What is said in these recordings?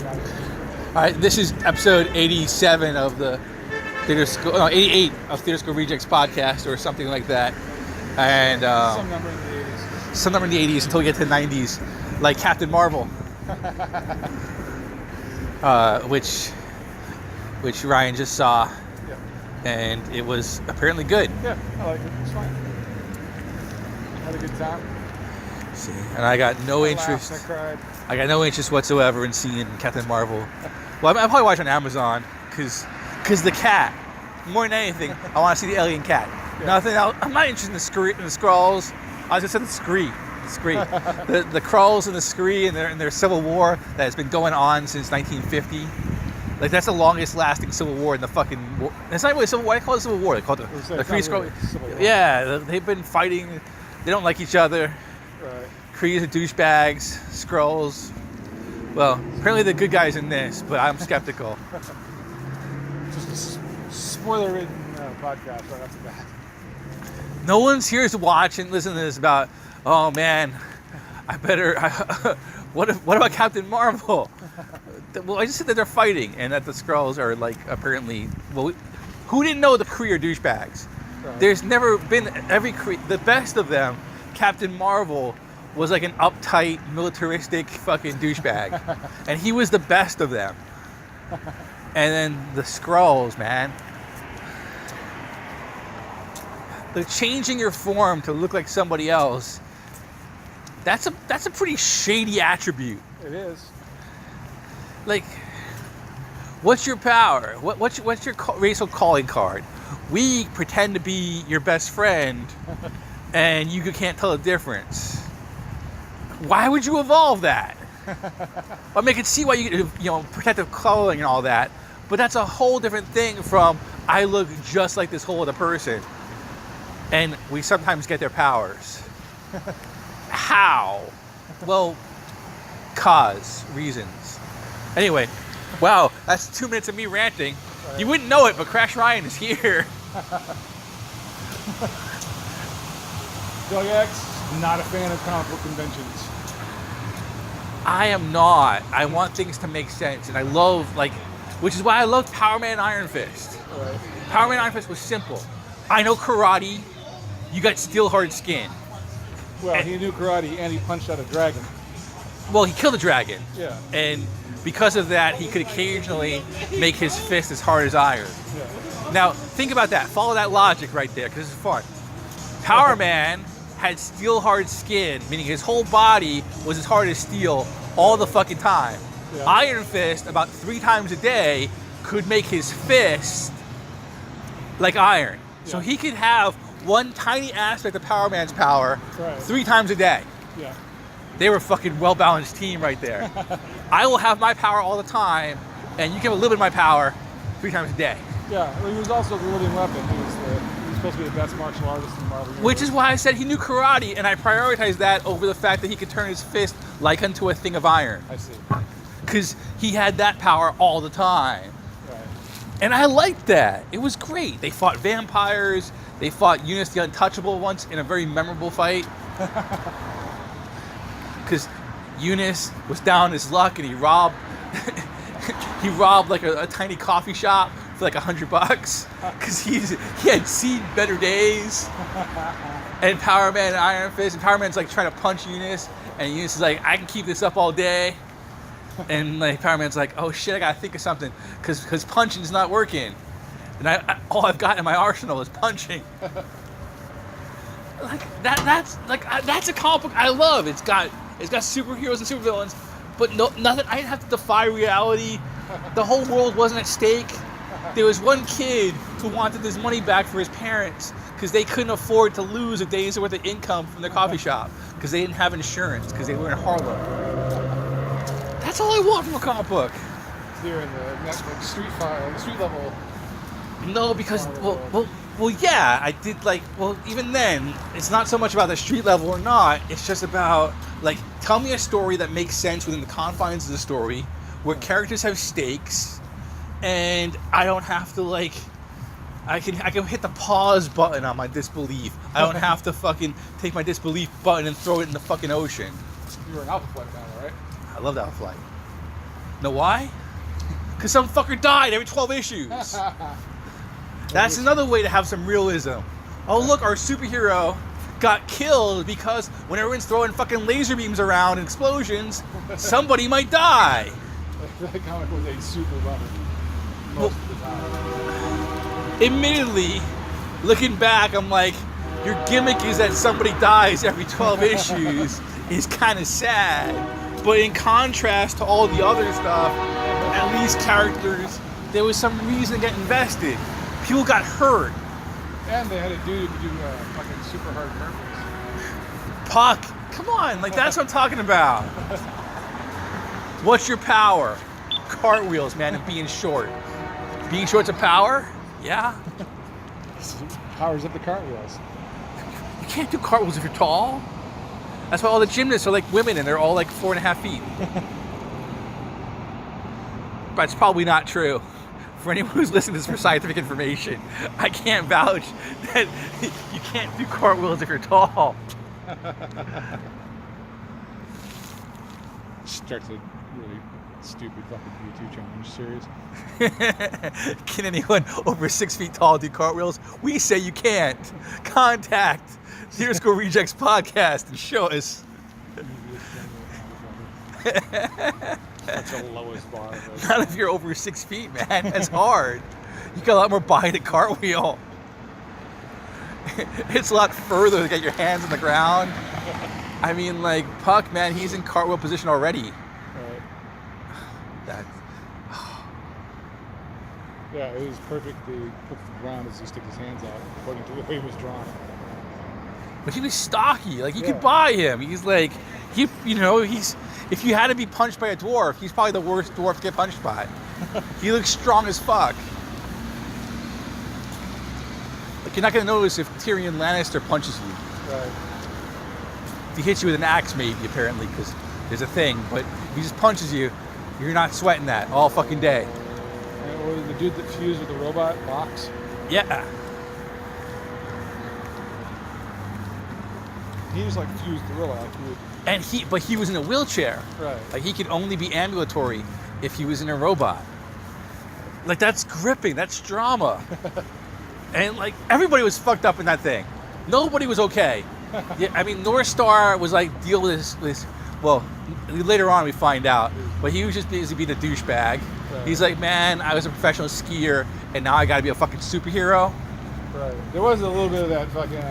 All right, this is episode 87 of the Theater School, no, 88 of Theater School Rejects podcast or something like that. And some number in the 80s. Some number in the 80s until we get to the 90s, like Captain Marvel, which Ryan just saw, Yeah. and it was apparently good. Yeah, I like it. It's fine. Had a good time. See, and I got no I interest. laughed, I cried. I got no interest whatsoever in seeing Captain Marvel. Well, I'll probably watch on Amazon because the cat. More than anything, I want to see the alien cat. Yeah. Nothing else. I'm not interested in the Skrulls. I just said the Skree. The Krulls and the Skree and their civil war that has been going on since 1950. Like, that's the longest lasting civil war in the fucking war. It's not really civil war. I call it civil war. They call it the Kree Skrull. Really, yeah, they've been fighting. They don't like each other. right. Krees are douchebags. Skrulls. Well, apparently the good guys in this, but I'm skeptical. Just a spoiler-ridden podcast right after that. No one's here to watch and listen to this about, oh man, what about Captain Marvel? Well, I just said that they're fighting and that the Skrulls are like apparently, well, who didn't know the Kree are douchebags? Right. There's never been every Kree, the best of them, Captain Marvel was like an uptight, militaristic fucking douchebag. And he was the best of them. And then the Skrulls, man. The changing your form to look like somebody else, that's a pretty shady attribute. It is. Like, what's your power? What's your racial calling card? We pretend to be your best friend, and you can't tell the difference. Why would you evolve that? I mean, I can see why you protective clothing and all that, but that's a whole different thing from I look just like this whole other person, and we sometimes get their powers. How? Well, reasons. Anyway, wow, that's 2 minutes of me ranting. Right. You wouldn't know it, but Crash Ryan is here. Doug X, not a fan of comic book conventions. I am not. I want things to make sense, and I love, which is why I love Powerman and Ironfist. Right. Powerman and Ironfist was simple. I know karate, you got steel hard skin. Well, he knew karate and he punched out a dragon. Well, he killed a dragon. Yeah. And because of that, he could occasionally make his fist as hard as iron. Yeah. Now, think about that. Follow that logic right there, because it's fun. Power Man had steel hard skin, meaning his whole body was as hard as steel all the fucking time. Yeah. Iron Fist, about 3 times a day, could make his fist like iron. Yeah. So he could have one tiny aspect of Power Man's power Right. 3 times a day. Yeah. They were a fucking well-balanced team right there. I will have my power all the time, and you can have a little bit of my power 3 times a day. Yeah. Well, he was also the living weapon. He was supposed to be the best martial artist in the Marvel universe. Which is why I said he knew karate, and I prioritized that over the fact that he could turn his fist like unto a thing of iron. I see. Because he had that power all the time. Right. And I liked that. It was great. They fought vampires. They fought Eunice the Untouchable once in a very memorable fight. Because Eunice was down his luck and he robbed like a tiny coffee shop for like $100 because he had seen better days. And Power Man and Iron Fist, and Power Man's like trying to punch Eunice, and Eunice is like, I can keep this up all day. And like Power Man's like, oh shit, I gotta think of something because punching's not working, and I all I've got in my arsenal is punching. Like that's a comic book I love. It's got superheroes and supervillains, but nothing. I didn't have to defy reality. The whole world wasn't at stake. There was one kid who wanted his money back for his parents because they couldn't afford to lose a day's worth of income from their coffee shop because they didn't have insurance because they were in Harlem. That's all I want from a comic book. Here in the Netflix street level. No, because well, yeah, I did even then, it's not so much about the street level or not. It's just about tell me a story that makes sense within the confines of the story, where characters have stakes, and I don't have to I can hit the pause button on my disbelief. I don't have to fucking take my disbelief button and throw it in the fucking ocean. You were an Alpha Flight fan, right? I love Alpha Flight. Know why? Because some fucker died every 12 issues. That's another way to have some realism. Oh, look, our superhero got killed because when everyone's throwing fucking laser beams around and explosions, somebody might die. That comic was a super bummer most of the time. Admittedly, looking back, I'm like, your gimmick is that somebody dies every 12 issues is kind of sad. But in contrast to all the other stuff, at least characters, there was some reason to get invested. People got hurt. And they had a dude who could do fucking super hard purples. Puck, come on, like that's what I'm talking about. What's your power? Cartwheels, man, and being short. Being short's a power? Yeah. Powers up the cartwheels. You can't do cartwheels if you're tall. That's why all the gymnasts are like women and they're all like 4.5 feet. But it's probably not true. For anyone who's listening to this for scientific information, I can't vouch that you can't do cartwheels if you're tall. Starts a really stupid fucking YouTube challenge series. Can anyone over 6 feet tall do cartwheels? We say you can't. Contact Zero Score Rejects Podcast and show us. That's the lowest bar. Not if you're over 6 feet, man. That's hard. You got a lot more body to cartwheel. It's a lot further to get your hands on the ground. I mean, like, Puck, man, he's in cartwheel position already. Right. That. Yeah, it was perfectly put to the ground as he stick his hands out, according to the way he was drawn. But he was stocky. Like, you could buy him. He's like, he's. If you had to be punched by a dwarf, he's probably the worst dwarf to get punched by. He looks strong as fuck. Like, you're not gonna notice if Tyrion Lannister punches you. Right. If he hits you with an axe, maybe, apparently, because there's a thing. But if he just punches you, you're not sweating that all fucking day. Or the dude that fused with the robot box. Yeah. He just like fused the robot. Like he would... And he was in a wheelchair. Right. Like, he could only be ambulatory if he was in a robot. Like, that's gripping. That's drama. And like, everybody was fucked up in that thing. Nobody was okay. Yeah, I mean, North Star was like, deal with this. Well, later on we find out, but he was just busy being a douchebag. Right. He's like, man, I was a professional skier, and now I got to be a fucking superhero. Right. There was a little bit of that fucking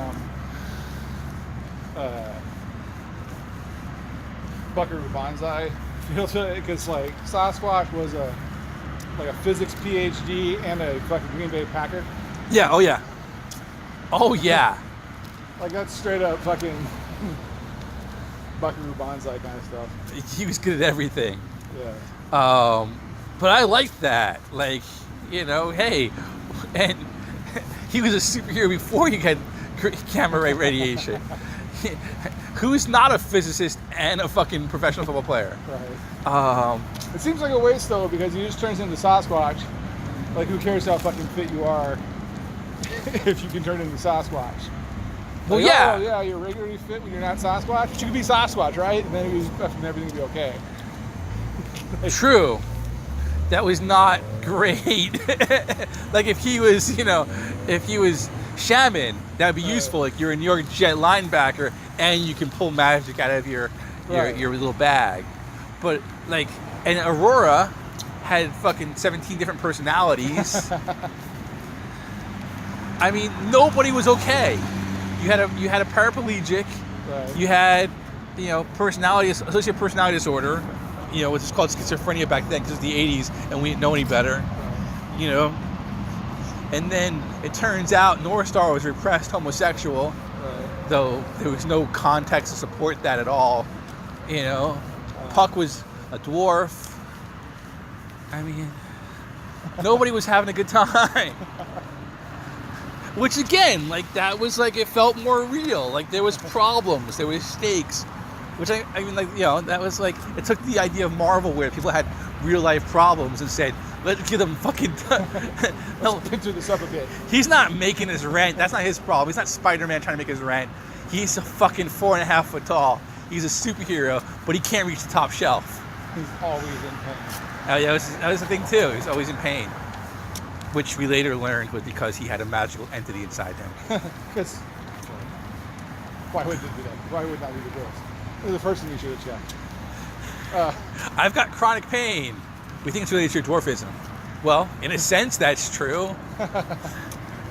Buckaroo Banzai feel to it, because like Sasquatch was a physics PhD and a fucking Green Bay Packer. Yeah. Oh yeah. Oh yeah. Like, that's straight up fucking Buckaroo Banzai kind of stuff. He was good at everything. Yeah. But I liked that. Like, hey, and he was a superhero before he had gamma ray radiation. Who's not a physicist and a fucking professional football player? Right. It seems like a waste though, because he just turns into Sasquatch. Like, who cares how fucking fit you are if you can turn into Sasquatch? Well, like, yeah. Oh, yeah, you're regularly fit when you're not Sasquatch. But you can be Sasquatch, right? And then everything will be okay. True. That was not great. Like, if he was, Shaman, that would be useful. Like, you're a New York Jet linebacker, and you can pull magic out of your little bag. But like, and Aurora had fucking 17 different personalities. I mean, nobody was okay. You had a paraplegic. Right. You had, associative personality disorder. Which is called schizophrenia back then, because it was the 80s and we didn't know any better. Right. And then it turns out North Star was repressed homosexual, Right. though there was no context to support that at all. Puck was a dwarf. I mean, nobody was having a good time. Which again, like, that was like, it felt more real. Like, there was problems, there was stakes. Which I mean, like, that was like, it took the idea of Marvel where people had real life problems and said, let's give them fucking. Let's pinch this up a bit. He's not making his rent. That's not his problem. He's not Spider-Man trying to make his rent. He's a fucking 4.5 foot tall. He's a superhero, but he can't reach the top shelf. He's always in pain. Oh yeah, that was the thing too. He was always in pain, which we later learned was because he had a magical entity inside him. Because why would they do that? Why would that be the case? This is the first thing you should have checked. I've got chronic pain. We think it's related to your dwarfism. Well, in a sense, that's true.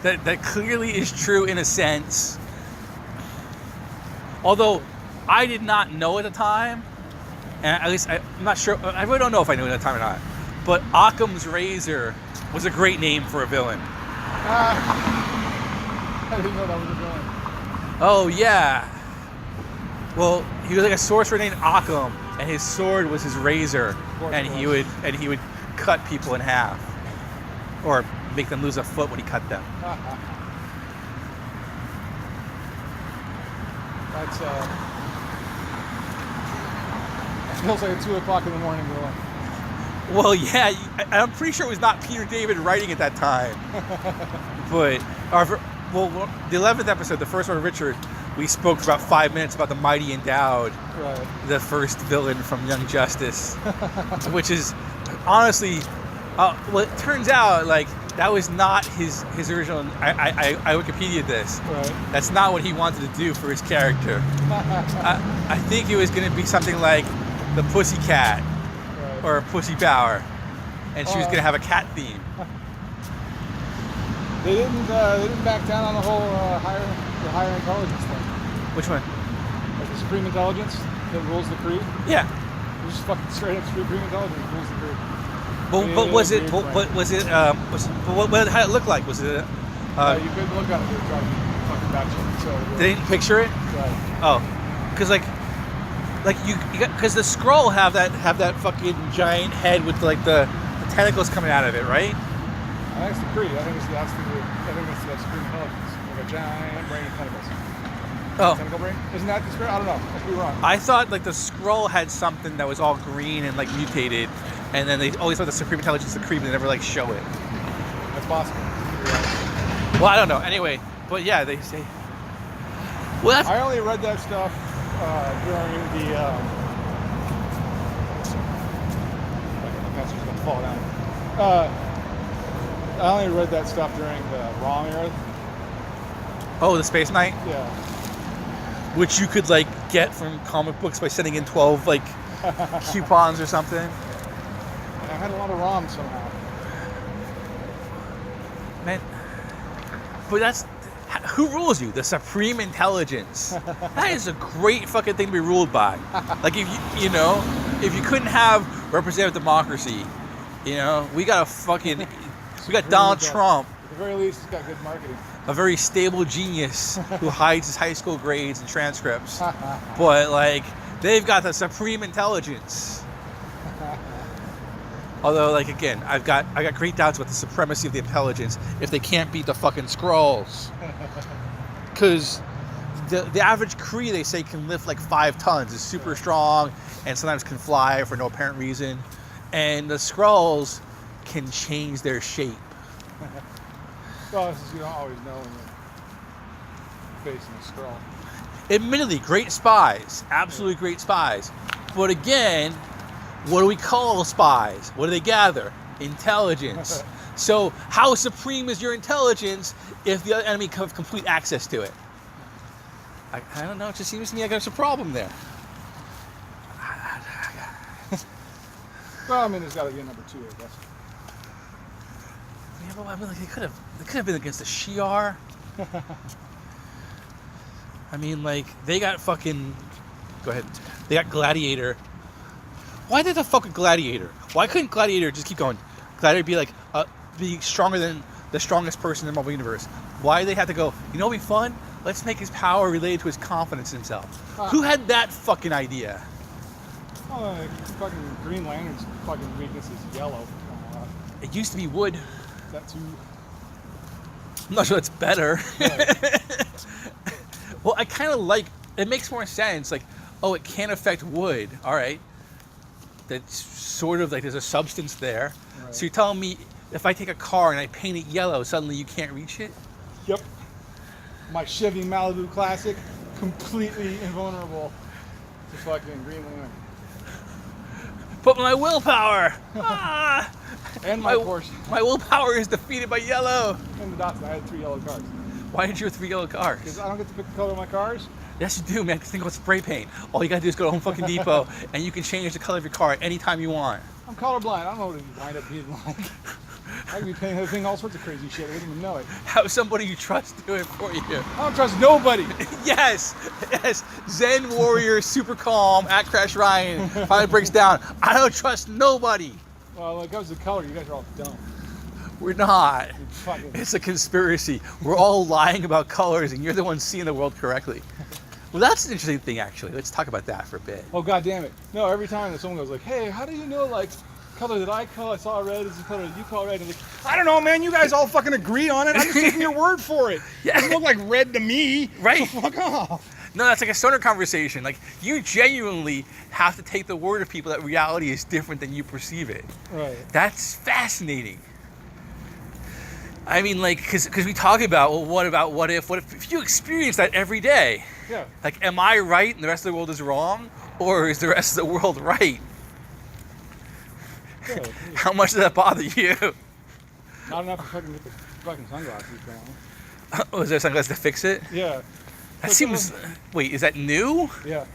That clearly is true in a sense. Although I did not know at the time, and at least I'm not sure. I really don't know if I knew at the time or not. But Occam's razor was a great name for a villain. I didn't know that was a villain. Oh yeah. Well, he was like a sorcerer named Occam, and his sword was his razor, and he would cut people in half, or make them lose a foot when he cut them. That's feels like a 2 o'clock in the morning villain. Well, yeah, I'm pretty sure it was not Peter David writing at that time. But, the 11th episode, the first one with Richard, we spoke for about 5 minutes about the Mighty Endowed, right. The first villain from Young Justice, which is honestly, well, it turns out like that was not his original. I Wikipedia'd this. Right. That's not what he wanted to do for his character. I think it was going to be something like the Pussycat, Right. or Pussy Power, and she was going to have a cat theme. They didn't back down on the whole higher intelligence thing. Which one? Like the supreme intelligence that rules the creed. Yeah. It was just fucking straight up supreme intelligence rules the creed. But was it? What how did it look like? Was it? You couldn't look at it. They were trying to fucking batshit. So They didn't picture it. Right. Oh, because like you because the scroll have that fucking giant head with like the tentacles coming out of it, right? I think it's the creed. I think that's the supreme intelligence. Like a giant brain of tentacles. Oh. Tentacle brain? Isn't that the spirit? I don't know. I could be wrong. I thought like the scroll had something that was all green and like mutated, and then they always thought the supreme intelligence, the creed, but they never like show it. That's possible. Right. Well, I don't know. Anyway, but yeah, they say. Well, that's. I only read that stuff during the. The pencil's gonna fall down. I only read that stuff during the ROM era. Oh, the Space Knight, Yeah. which you could like get from comic books by sending in 12 like coupons or something. I had a lot of ROMs somehow. Man, but that's who rules you? The supreme intelligence. That is a great fucking thing to be ruled by. Like if if you couldn't have representative democracy, we got Donald Trump, At the very least, he's got good marketing. a very stable genius who hides his high school grades and transcripts. But like they've got the supreme intelligence. Although, like, again, I got great doubts about the supremacy of the intelligence if they can't beat the fucking Skrulls. Because the average Kree, they say, can lift like 5 tons, is super strong, and sometimes can fly for no apparent reason. And the Skrulls can change their shape. Well, this is, you don't always know when you're facing a Skrull. Admittedly, great spies. Absolutely great spies. But again, what do we call spies? What do they gather? Intelligence. So how supreme is your intelligence if the other enemy have complete access to it? I don't know. It just seems to me like there's a problem there. Well, I mean, there's got to be a number 2, I guess. Yeah, well, I mean, like they could have been against the Shi'ar. I mean, like they got fucking. Go ahead. They got Gladiator. Why did the fucking Gladiator? Why couldn't Gladiator just keep going? Gladiator be like, be stronger than the strongest person in the Marvel Universe. Why did they have to go? You know, what'd be fun. Let's make his power related to his confidence in himself. Who had that fucking idea? Oh, like, fucking Green Lantern's fucking weakness is yellow. It used to be wood. That too. I'm not sure that's better. Right. Well, I kind of like. It makes more sense. Like, oh, it can't affect wood. All right. That's sort of like there's a substance there. Right. So you're telling me if I take a car and I paint it yellow, suddenly you can't reach it? Yep. My Chevy Malibu Classic, completely invulnerable to fucking Green Lantern. But my willpower. Ah, And my Porsche. my willpower is defeated by yellow. And the dots. I had 3 yellow cars. Why did you have 3 yellow cars? Because I don't get to pick the color of my cars. Yes, you do, man. Just think about spray paint. All you gotta do is go to Home fucking Depot, and you can change the color of your car anytime you want. I'm colorblind. I don't know what it wind up being like. I could be painting that thing all sorts of crazy shit. I wouldn't even know it. Have somebody you trust do it for you. I don't trust nobody. Yes, yes. Zen warrior, super calm, at Crash Ryan, finally breaks down. I don't trust nobody. Well, when it comes to color, you guys are all dumb. We're not. You fucking... It's a conspiracy. We're all lying about colors, and you're the one seeing the world correctly. Well, that's an interesting thing, actually. Let's talk about that for a bit. Oh, God damn it. No, every time that someone goes like, hey, how do you know, like, color that I call, I saw red is the color that you call red? I'm like, I don't know, man. You guys all fucking agree on it. I'm just taking your word for it. Yeah. It doesn't look like red to me. Right. So fuck off. No, that's like a stoner conversation. Like, you genuinely have to take the word of people that reality is different than you perceive it. Right. That's fascinating. I mean, like, because we talk about, well, what if you experience that every day? Yeah. Like, am I right and the rest of the world is wrong? Or is the rest of the world right? Yeah. How much does that bother you? Not enough to fucking get the fucking sunglasses down. Oh, is there sunglasses to fix it? Yeah. That seems, wait, is that new? Yeah.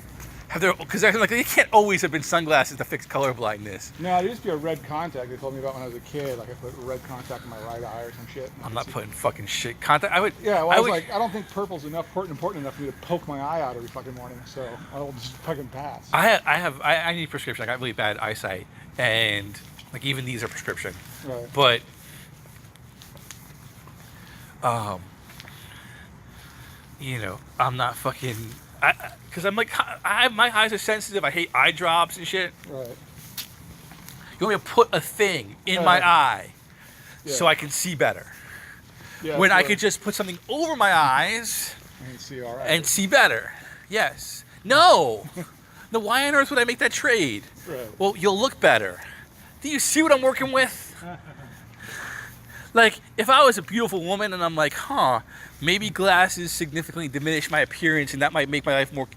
Have there, because like, they can't always have been sunglasses to fix color blindness. No, there used to be a red contact they told me about when I was a kid. Like I put a red contact in my right eye or some shit. I'm not putting fucking shit contact. I would. Yeah, well, I was like, I don't think purple's important enough for me to poke my eye out every fucking morning, so I'll just fucking pass. I need prescription. I got really bad eyesight, and like even these are prescription. Right. But, you know, I'm not fucking. Because I'm like, my eyes are sensitive. I hate eye drops and shit. Right. You want me to put a thing in my eye so I can see better. Yeah, when I could just put something over my eyes and see all right. and see better. Yes. No. No, why on earth would I make that trade? Right. Well, you'll look better. Do you see what I'm working with? Like, if I was a beautiful woman and I'm like, maybe glasses significantly diminish my appearance and that might make my life more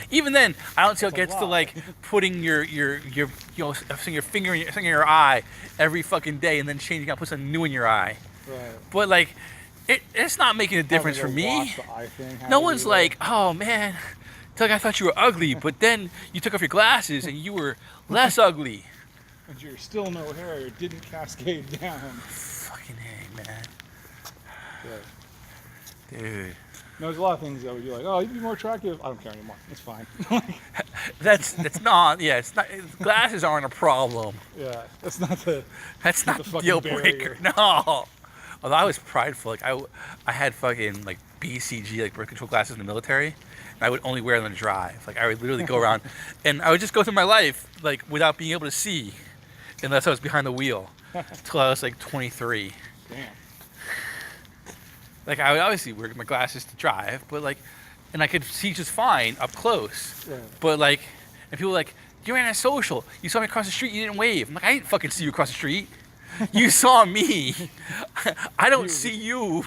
even then, I don't see how it gets to like putting your sticking your finger in your eye every fucking day and then changing out, put something new in your eye. Right. But like, it's not making a difference for me. No one's like, oh man, I thought you were ugly, but then you took off your glasses and you were less ugly. And you're still no hair, it didn't cascade down. Fucking A, man. Right. Dude. No, there's a lot of things that would be like, oh, you'd be more attractive. I don't care anymore. It's fine. That's not. Yeah, it's not. Glasses aren't a problem. Yeah, that's not the. That's not the the deal breaker. No. Although I was prideful, like I had fucking like BCG, like birth control glasses in the military, and I would only wear them to drive. Like I would literally go around, and I would just go through my life like without being able to see, unless I was behind the wheel, until I was like 23. Damn. Like I would obviously wear my glasses to drive, but like, and I could see just fine up close. Yeah. But like, and people were like, you're antisocial. You saw me across the street, you didn't wave. I'm like, I didn't fucking see you across the street. You saw me. I don't see you.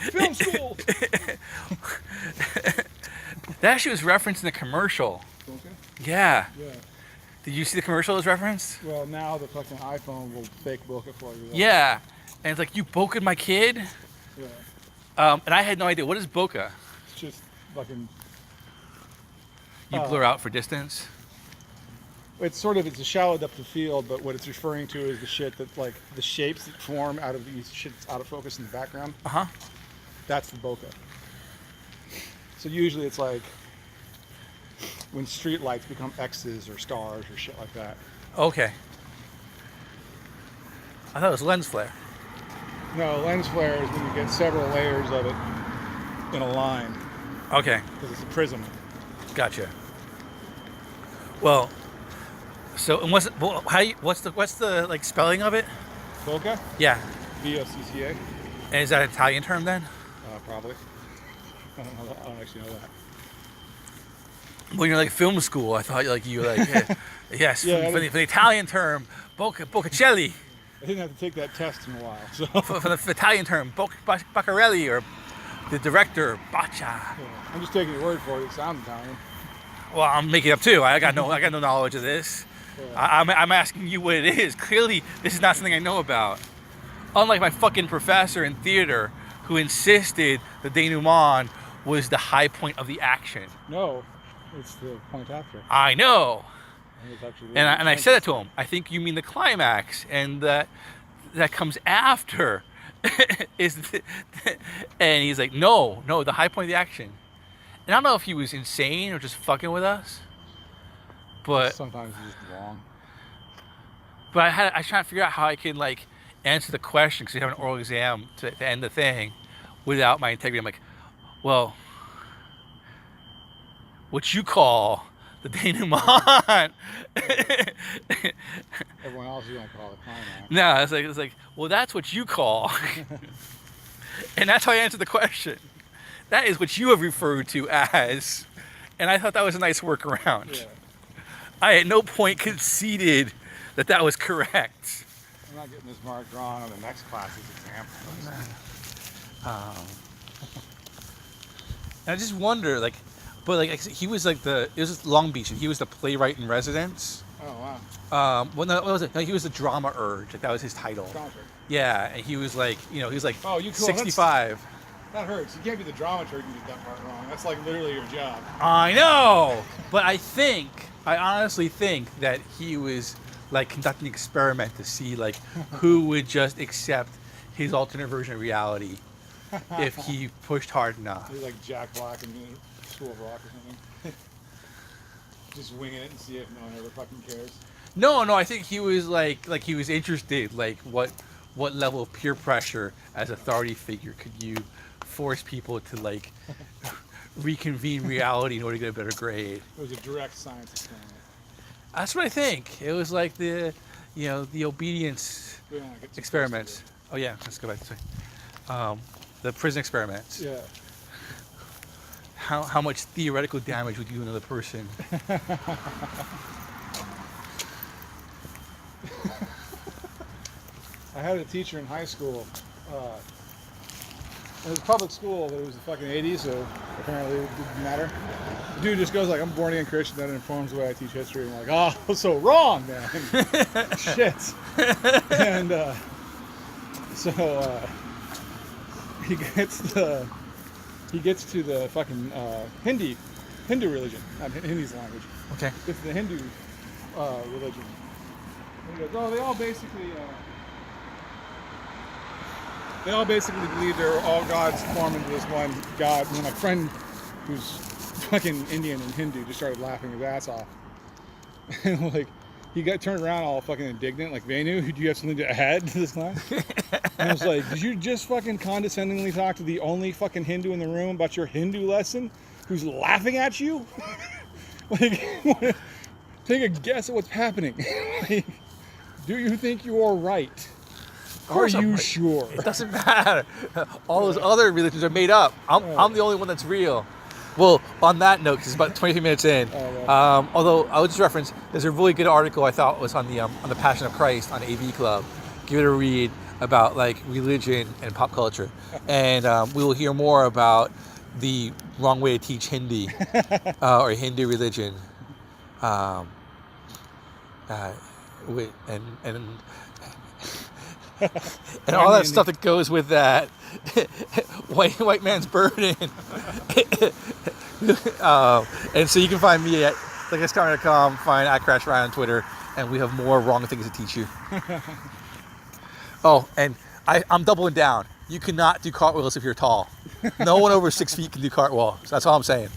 Film school. That actually was referenced in the commercial. Okay. Yeah. Yeah. Did you see the commercial it was referenced? Well, now the fucking iPhone will fake bokeh for you. Yeah. And it's like, you bokeh my kid? Yeah. And I had no idea. What is bokeh? It's just fucking. You blur out for distance? It's a shallow depth of field, but what it's referring to is the shit that, like, the shapes that form out of these shit that's out of focus in the background. Uh-huh. That's the bokeh. So usually it's like when street lights become X's or stars or shit like that. Okay. I thought it was lens flare. No, lens flare is when you get several layers of it in a line. Okay. Because it's a prism. Gotcha. Well, so and what's the like spelling of it? Bokeh? Yeah. B-O-C-C-A. And is that an Italian term then? Probably. I don't know that. I don't actually know that. When you're like film school, I thought like you were like yes, Yeah, for the Italian term, Boccacelli. I didn't have to take that test in a while. So. For the Italian term, Baccarelli, or the director, Baccia. Yeah, I'm just taking your word for it. It sounds Italian. Well, I'm making it up too. I got no knowledge of this. Yeah. I'm asking you what it is. Clearly, this is not something I know about. Unlike my fucking professor in theater, who insisted the denouement was the high point of the action. No, it's the point after. I know. It's actually And I said that to him. I think you mean the climax, and that comes after. And he's like, no, the high point of the action. And I don't know if he was insane or just fucking with us, but sometimes he's just wrong. But I was trying to figure out how I could like answer the question because we have an oral exam to end the thing without my integrity. I'm like, well, what you call the denouement? Everyone else is gonna call it climax. No, it's like, well, that's what you call, and that's how I answered the question. That is what you have referred to as, and I thought that was a nice workaround. Yeah. I at no point conceded that was correct. I'm not getting this mark wrong on the next class's exam. I just wonder, like, but like he was like it was Long Beach, and he was the playwright in residence. Oh wow. Well, no, what was it? No, he was the drama urge. Like that was his title. Dramaturg. Yeah, and he was like, he was like, Oh, you cool. 65. That hurts. You can't be the dramaturg and get that part wrong. That's like literally your job. I know, but I honestly think that he was like conducting an experiment to see like who would just accept his alternate version of reality if he pushed hard enough. He's like Jack Black in School of Rock or something. Just winging it and see if no one ever fucking cares. No, I think he was like he was interested, like what level of peer pressure as authority figure could you force people to like reconvene reality in order to get a better grade. It was a direct science experiment. That's what I think. It was like the obedience experiments. Oh yeah, let's go back this way. The prison experiments. Yeah. How much theoretical damage would you do another person? I had a teacher in high school. It was a public school, but it was the fucking 80s, so apparently it didn't matter. The dude just goes like, I'm a born again Christian, that informs the way I teach history. And I'm like, oh, so wrong, man. Shit. And so he gets to the fucking Hindu religion, not Hindi's language. Okay. It's the Hindu religion. And he goes, oh, they all basically believe they're all gods formed into this one god. And then my friend, who's fucking Indian and Hindu, just started laughing his ass off. And like, he got turned around all fucking indignant, like, Venu, do you have something to add to this class? And I was like, did you just fucking condescendingly talk to the only fucking Hindu in the room about your Hindu lesson who's laughing at you? Like, take a guess at what's happening. Like, do you think you're right? Are you sure? It doesn't matter. All those other religions are made up. I'm the only one that's real. Well, on that note, because it's about 23 minutes in, although I would just reference, there's a really good article I thought was on the Passion of Christ on AV Club. Give it a read about like religion and pop culture, and we will hear more about the wrong way to teach Hindi or Hindu religion, and and all that stuff that goes with that. white man's burden. And so you can find me at theguyscomedy.com, find @CrashRyan on Twitter, and we have more wrong things to teach you. Oh, and I'm doubling down. You cannot do cartwheels if you're tall. No one over 6 feet can do cartwheels. That's all I'm saying.